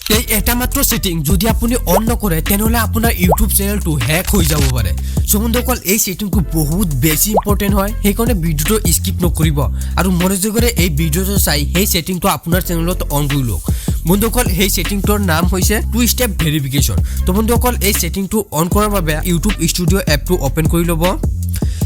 এই এটা মাত্ৰ সেটিং যদি আপুনি অন নকৰে তেনহলে আপোনাৰ ইউটিউব চেনেলটো হ্যাক হৈ যাব পাৰে সো বন্ধুসকল এই সেটিংটো বহুত বেছি ইম্পৰ্টেন্ট হয় সেইকাৰণে ভিডিওটো স্কিপ নকৰিব আৰু মনোযোগৰে এই ভিডিওটো চাই সেই সেটিংটো আপোনাৰ চেনেলত অন কৰি লওক বন্ধুসকল এই সেটিংটোৰ নাম হৈছে টু স্টেপ ভেৰিফিকেশন তো বন্ধুসকল এই সেটিংটো অন কৰাৰ বাবে ইউটিউব ষ্টুডিও এপটো ওপেন কৰি ল'ব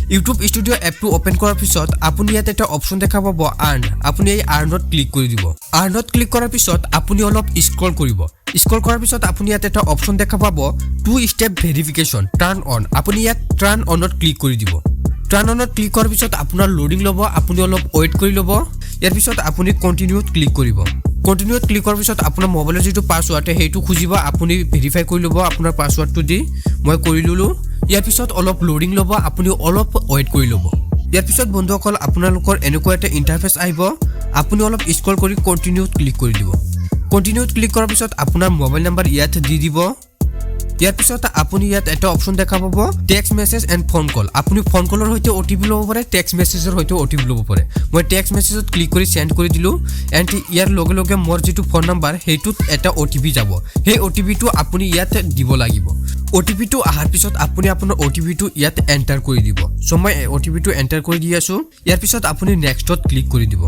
YouTube Studio app to open কৰাৰ পিছত আপুনি ইয়াত এটা অপচন দেখা পাব আৰ্ন আপুনি এই আৰ্নত ক্লিক কৰি দিব আৰ্নত ক্লিক কৰাৰ পিছত আপুনি অলপ স্ক্ৰল কৰিব স্ক্ৰল কৰাৰ পিছত আপুনি ইয়াত এটা অপচন দেখা পাব two step verification turn on আপুনি ইয়াত টাৰ্ন অনত ক্লিক কৰি দিব টাৰ্ন অনত ক্লিক কৰাৰ পিছত আপোনাৰ লোডিং ল'ব আপুনি অলপ ওয়েট কৰি ল'ব ইয়াৰ পিছত আপুনি কন্টিনিউত ক্লিক কৰিব কন্টিনিউত ক্লিক কৰাৰ পিছত আপোনাৰ মোবাইলৰ যেটো পাছৱৰ্ড হেইটো খুজিব আপুনি ভেৰিফাই কৰি ল'ব আপোনাৰ পাছৱৰ্ডটো দি মই কৰি ললো ইয়াৰ পিছত অলপ লোডিং ল'ব আপুনি অলপ ওয়েট কৰি ল'ব ইয়াৰ পিছত বন্ধুসকল আপোনালোকৰ এনেকুৱা এটা ইন্টাৰফেস আহিব আপুনি অলপ স্ক্ৰল কৰি কন্টিনিউত ক্লিক কৰি দিব কন্টিনিউত ক্লিক কৰাৰ পিছত আপোনাৰ মোবাইল নম্বৰ ইয়াত দি দিব ইয়াৰ পিছত আপুনি ইয়াত এটা অপচন দেখা পাব টেক্সট মেসেজ এণ্ড ফোন কল আপুনি ফোন কলৰ হৈতে ওটিপি ল'ব পাৰে টেক্সট মেসেজৰ হৈতে ওটিপি ল'ব পাৰে মই টেক্সট মেসেজত ক্লিক কৰি সেন্ড কৰি দিলো এণ্ড ইয়াৰ লগে লগে মোৰ যেটো ফোন নম্বৰ হেইটোত এটা ওটিপি যাব সেই ওটিপিটো আপুনি ইয়াত দিব লাগিব ওটিপিটো আহাৰ পিছত আপুনি আপোনাৰ ওটিপিটো ইয়াত এন্টাৰ কৰি দিব সো মই ওটিপিটো এন্টাৰ কৰি দি আছো ইয়াৰ পিছত আপুনি নেক্সটত ক্লিক কৰি দিব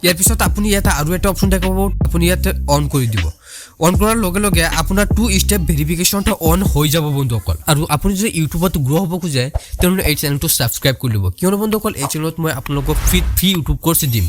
ইয়াৰ পিছত আপুনি ইয়াত আৰু এটা অপচন দেখা পাব আপুনি ইয়াত অন কৰি দিব অন কৰাৰ লগে লগে আপোনাৰ টু স্টেপ ভেৰিফিকেশনটো অন হৈ যাব বন্ধুসকল আৰু আপুনি যদি ইউটিউবত গ্ৰো হ'ব খোজে তেনে এই চেনেলটো সাবস্ক্ৰাইব কৰি ল'ব কিয়নো বন্ধুসকল এই চেনেলত মই আপোনালোকক ফ্ৰী ইউটিউব কোৰ্স দিম